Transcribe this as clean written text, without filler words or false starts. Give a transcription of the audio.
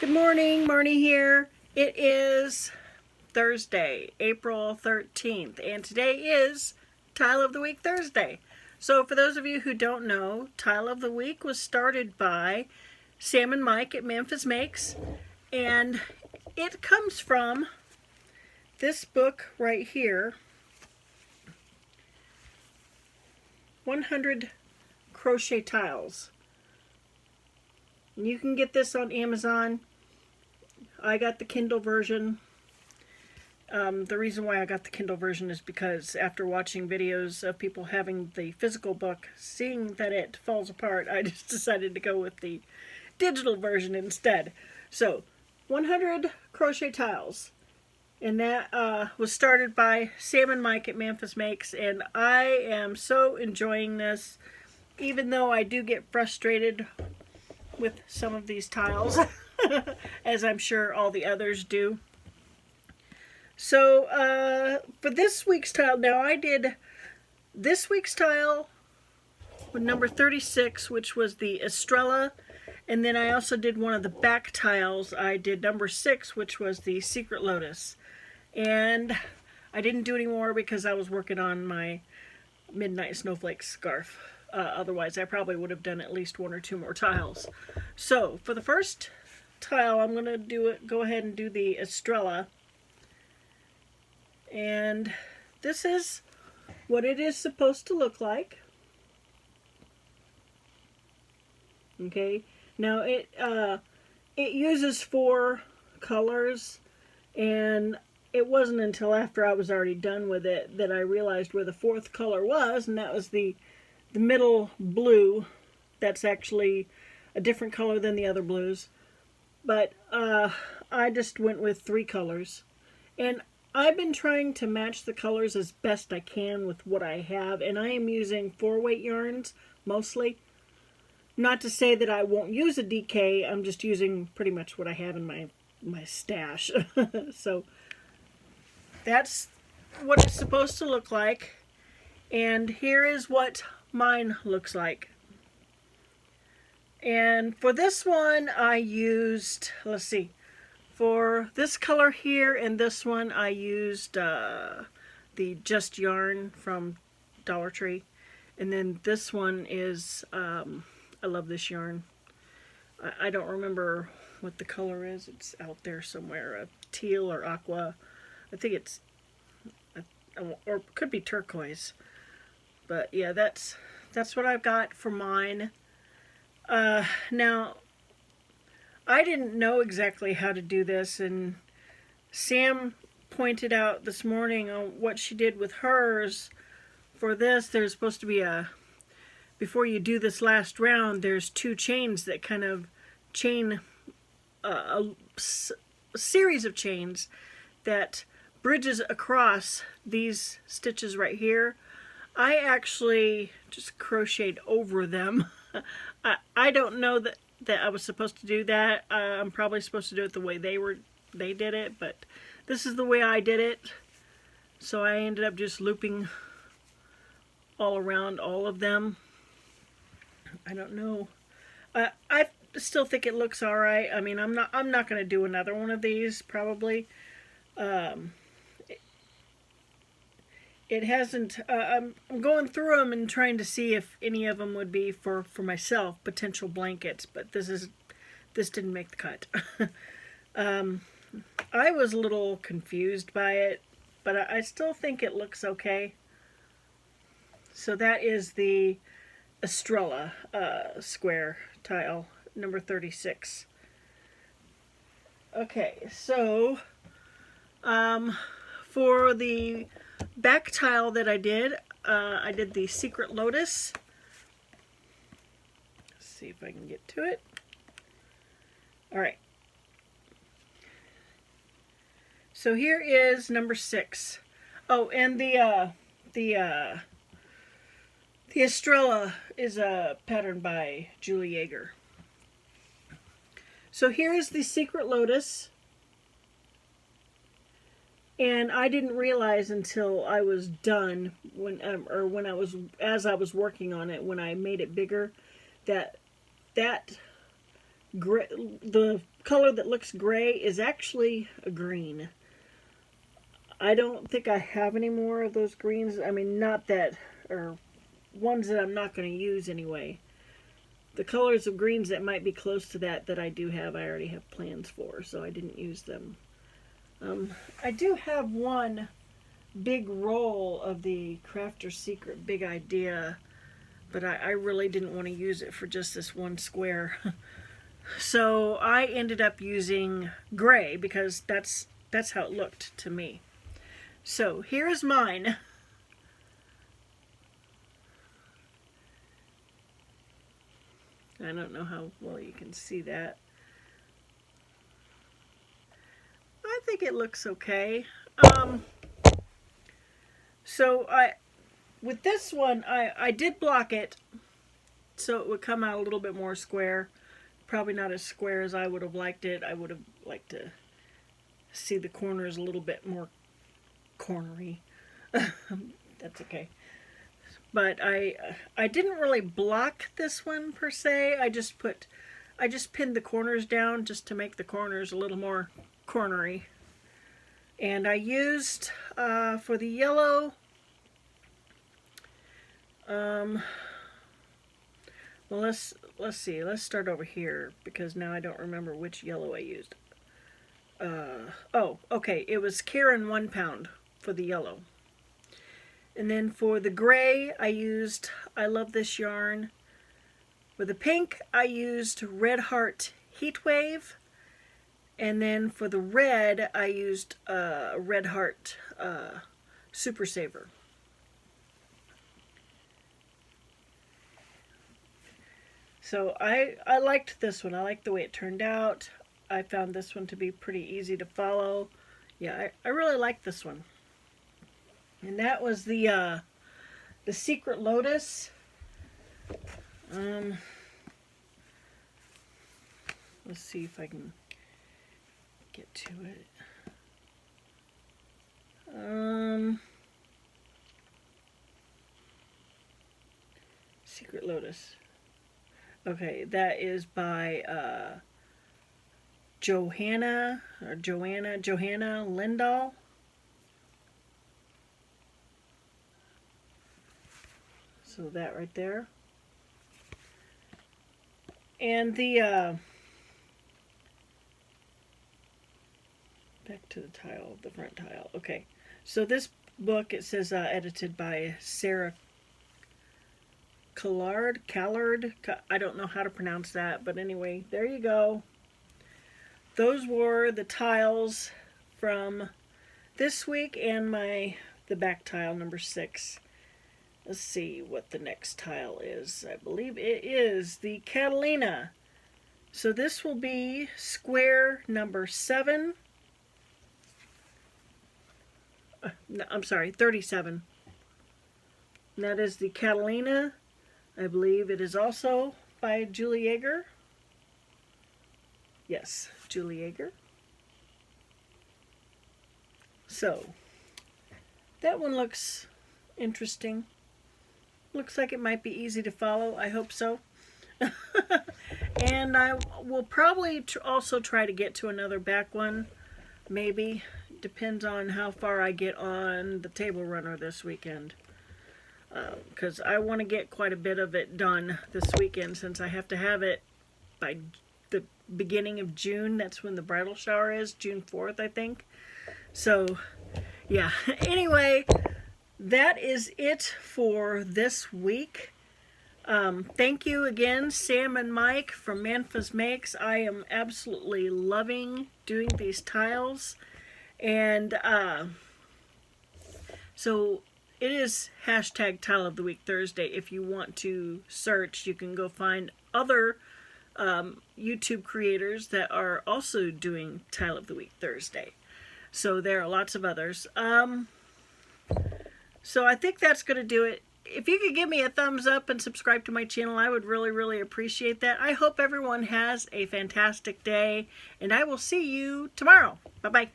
Good morning, Marnie here. It is Thursday, April 13th, and today is Tile of the Week Thursday. So for those of you who don't know, Tile of the Week was started by Sam and Mike at Memphis Makes, and it comes from this book right here, 100 Crochet Tiles. And you can get this on Amazon. I got the Kindle version. The reason why I got the Kindle version is because after watching videos of people having the physical book, seeing that it falls apart, I just decided to go with the digital version instead. So, 100 Crochet Tiles. And that was started by Sam and Mike at Memphis Makes, and I am so enjoying this, even though I do get frustrated with some of these tiles, as I'm sure all the others do. So, for this week's tile, now I did this week's tile with number 36, which was the Estrella, and then I also did one of the back tiles. I did number 6, which was the Secret Lotus. And I didn't do any more because I was working on my Midnight Snowflake scarf. Otherwise, I probably would have done at least 1 or 2 more tiles. So, for the first tile, I'm going to go ahead and do the Estrella. And this is what it is supposed to look like. Okay, now it uses 4 colors, and it wasn't until after I was already done with it that I realized where the 4th color was, and that was the middle blue. That's actually a different color than the other blues. But I just went with 3 colors. And I've been trying to match the colors as best I can with what I have. And I am using 4-weight yarns mostly. Not to say that I won't use a DK. I'm just using pretty much what I have in my stash. So that's what it's supposed to look like. And here is what mine looks like. And for this one I used, let's see, for this color here and this one I used the Just Yarn from Dollar Tree. And then this one is, I love this yarn. I don't remember what the color is. It's out there somewhere, a teal or aqua. I think it's, or it could be turquoise. But yeah, that's what I've got for mine. Now, I didn't know exactly how to do this, and Sam pointed out this morning on what she did with hers. For this, there's supposed to be before you do this last round, there's 2 chains that kind of chain, a series of chains that bridges across these stitches right here. I actually just crocheted over them. I don't know that I was supposed to do that. I'm probably supposed to do it the way they did it, but this is the way I did it. So I ended up just looping all around all of them. I don't know. I still think it looks all right. I mean, I'm not going to do another one of these probably. It hasn't, I'm going through them and trying to see if any of them would be for myself, potential blankets, but this didn't make the cut. I was a little confused by it, but I still think it looks okay. So that is the Estrella square tile, number 36. Okay, so for the back tile that I did the Secret Lotus. Let's see if I can get to it. Alright. So here is number 6. Oh, and the Estrella is a pattern by Julie Yeager. So here is the Secret Lotus. And I didn't realize until I was done, as I was working on it, when I made it bigger, that gray, the color that looks gray is actually a green. I don't think I have any more of those greens. I mean, not that, or ones that I'm not going to use anyway. The colors of greens that might be close to that I do have, I already have plans for, so I didn't use them. I do have one big roll of the Crafter's Secret Big Idea, but I really didn't want to use it for just this one square. So I ended up using gray because that's how it looked to me. So here is mine. I don't know how well you can see that. I think it looks okay. So with this one, I did block it so it would come out a little bit more square. Probably not as square as I would have liked it. I would have liked to see the corners a little bit more cornery. That's okay. But I didn't really block this one per se. I just pinned the corners down just to make the corners a little more cornery. And I used for the yellow, well, let's see. Let's start over here because now I don't remember which yellow I used. Oh, okay. It was Karen 1 pound for the yellow. And then for the gray, I used I Love This Yarn. For the pink, I used Red Heart Heatwave. And then for the red, I used Red Heart Super Saver. So I liked this one. I liked the way it turned out. I found this one to be pretty easy to follow. Yeah, I really liked this one. And that was the Secret Lotus. Let's see if I can get to it. Secret Lotus. Okay, that is by Johanna Lindahl. So that right there. And the back to the tile, the front tile. Okay, so this book, it says edited by Sarah Callard. I don't know how to pronounce that, but anyway, there you go. Those were the tiles from this week and the back tile number 6. Let's see what the next tile is. I believe it is the Catalina. So this will be square number 7. No, I'm sorry, 37. And that is the Catalina. I believe it is also by Julie Yeager. Yes, Julie Yeager. So, that one looks interesting. Looks like it might be easy to follow. I hope so. And I will probably also try to get to another back one. Maybe. Depends on how far I get on the table runner this weekend. Because I want to get quite a bit of it done this weekend since I have to have it by the beginning of June. That's when the bridal shower is. June 4th, I think. So, yeah. Anyway, that is it for this week. Thank you again, Sam and Mike from Manfa's Makes. I am absolutely loving doing these tiles. And so it is hashtag Tile of the Week Thursday. If you want to search, you can go find other YouTube creators that are also doing Tile of the Week Thursday. So there are lots of others. So I think that's going to do it. If you could give me a thumbs up and subscribe to my channel, I would really, really appreciate that. I hope everyone has a fantastic day, and I will see you tomorrow. Bye-bye.